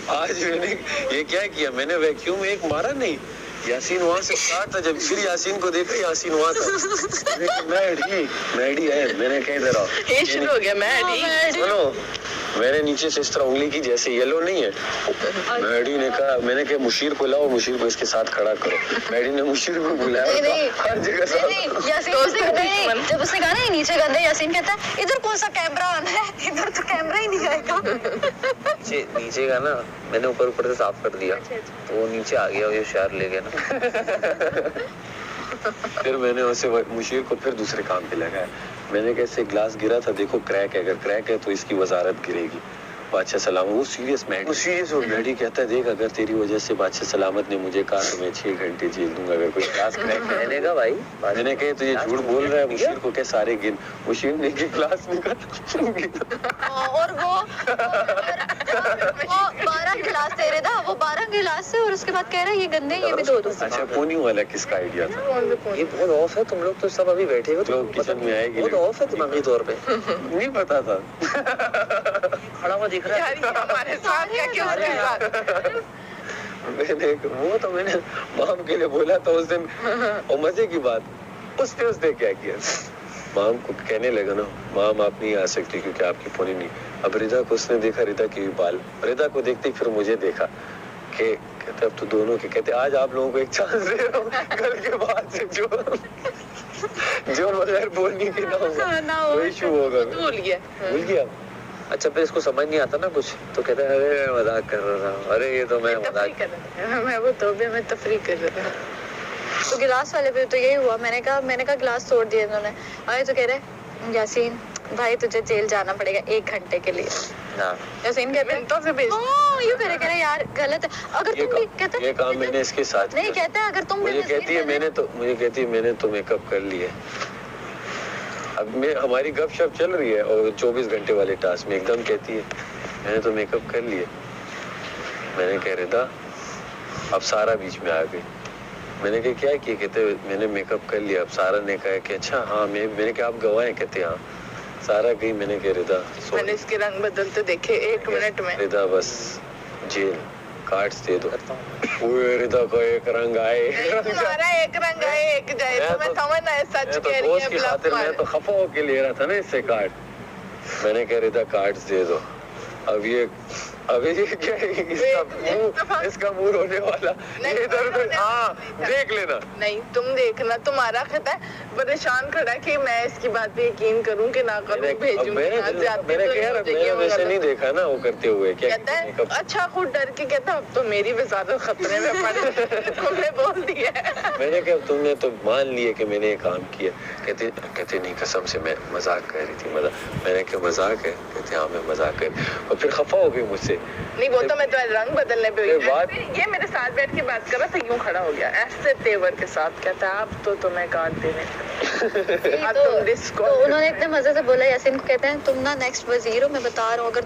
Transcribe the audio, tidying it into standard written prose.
آج میں نے یہ کیا کیا, میں نے ویکیوم ایک مارا نہیں, یاسین وہاں سے کہا تھا, جب پھر یاسین کو دیکھا یاسین وہاں تھا, میڈی ہے, میں نے کہہ دے رہا یہ شروع ہو گیا میڈی. سنو, میں نے نیچے سے اس طرح انگلی کی جیسے یلو نہیں ہے, میڈی نے کہا, میں نے کہا مشیر کو لاؤ, مشیر کو اس کے ساتھ کھڑا کرو, میڈی نے مشیر کو بلایا, ہر جگہ جب اس نے کہا نا نیچے گندے, یاسین کہتا ہے ادھر کون سا کیمرہ آنا ہے, ادھر تو کیمرہ ہی نہیں آئے گا. نیچے کا نا میں نے اوپر سے صاف کر دیا, تو وہ نیچے آ گیا, یہ شہر لے گیا نا. پھر میں نے اسے مشیر کو پھر دوسرے کام پہ لگایا, میں نے کہا اس سے گلاس گرا تھا, دیکھو کریک ہے, اگر کریک ہے تو اس کی وزارت گرے گی. بادشاہ سلامت, وہ سیریس ہو, میڈی کہتا ہے دیکھ اگر تیری وجہ سے بادشاہ سلامت نے مجھے کہا تو میں 6 گھنٹے جیل دوں گا اگر کوئی گلاس کریک. میں نے کہا بھائی, میں نے کہا تو یہ جھوٹ بول رہا ہے, مشیر کو کہ سارے گن, مشیر نے کہ گلاس نکال, اور وہ 12 گلاس دے رہا تھا, وہ 12 گلاس سے, اور اس کے بعد کہہ رہا ہے یہ گندے, یہ بھی 2. اچھا پونی والا کس کا آئیڈیا تھا؟ یہ بہت آف ہے, تم لوگ تو سب ابھی بیٹھے ہو, تو کچن میں آئے گی, بہت آف ہے دماغی طور پہ. نہیں پتا تھا, کھڑا ہوا دیکھ رہا ہے ہمارے ساتھ کیا کیوں ہو رہا ہے. وہ تو میں نے مام کے لیے بولا تھا اس دن, اور مزے کی بات اس نے کیا کیا, مام کو کہنے لگا نا مام آپ نہیں آ سکتی کیونکہ آپ کی پونی نہیں. اب ردا کو اس نے دیکھا, ردا کے بھی بال, ردا کو دیکھتے پھر مجھے دیکھا کہ کہتے اب تو دونوں کے, کہتے آج آپ لوگوں کو ایک چانس دے رہا ہوں, کل کے بعد سے جو بغیر بولنے کے نہ ہوگا وہ ایشو ہوگا. بھول گیا. اچھا پھر اس کو سمجھ نہیں آتا نا کچھ, تو کہتا ہے ارے میں مذاق کر رہا ہوں, ارے یہ تو میں مذاق کر رہا ہوں, میں وہ توبے میں تفریح کر رہا ہوں. تو گلاس والے پہ تو یہی ہوا, میں نے کہا گلاس توڑ دیا انہوں نے, آئے تو کہہ رہے یاسین بھائی تجھے جیل جانا پڑے گا 1 گھنٹے کے لیے. یاسین کہتے ہیں یوں کہہ رہے یار غلط ہے, اگر تم بھی کہتے یہ کام میں نے اس کے ساتھ نہیں کہتا ہے, اگر تم مجھے کہتی ہے میں نے تو میک اپ کر لی ہے. اب ہماری گپ شپ چل رہی ہے, اور 24 گھنٹے والے ٹاسک میں ایک دم کہتی ہے میں نے تو میک اپ کر لیے. میں نے کہہ رہا تھا, اب سارا بیچ میں آ گئی. میں نے کہا کیا کہتے میں نے میک اپ کر لیا. اب سارا نے کہا کہ اچھا ہاں, میں نے کہا آپ گواہ ہیں, کہتے ہاں. سارا گئی, میں نے کہہ رہا تھا میں نے اس کے رنگ بدلتے دیکھے 1 منٹ میں. ردا بس جیل کارڈز دے دو. ردا کو ایک رنگ آئے, تمہارا 1 رنگ آئے 1 جائے, تو میں سمجھ نہ سچ کہہ رہی ہے, بلف میں تو خفا ہو کے لے رہا تھا نا اس سے کارڈ. میں نے کہہ رہا تھا کارڈز دے دو. اب یہ کیا اس کا منہ رونے والا, ہاں دیکھ لینا. نہیں تم دیکھنا, تمہارا خطہ ہے پریشان کھڑا کہ میں اس کی بات پہ یقین کروں کہ نہ کروں, بھیجوں. میں نے ویسے نہیں دیکھا نا وہ کرتے ہوئے, کہتا ہے اچھا خود ڈر کے کہتا اب تو میری بھی زیادہ خطرے میں پڑ, تم نے بول دیا. میں نے کہا تم نے تو مان لیے کہ میں نے یہ کام کیا. کہتے نہیں قسم سے میں مذاق کر رہی تھی. میں نے کہا مذاق ہے, کہتے ہاں میں مذاق کر, اور پھر خفا ہو گئی مجھ سے. نہیں وہ تو میں تو رنگ بدلنے پہ ہوئی, یہ میرے ساتھ بیٹھ کے بات کر رہا تھا, یوں کھڑا ہو گیا ایسے تیور کے ساتھ, کہتا ہے اب تو تمہیں کاٹ دینے. انہوں نے اتنے مزے سے بولا یاسین کو, کہتے ہیں تم نا نیکسٹ وزیر ہو, میں بتا رہا ہوں, اگر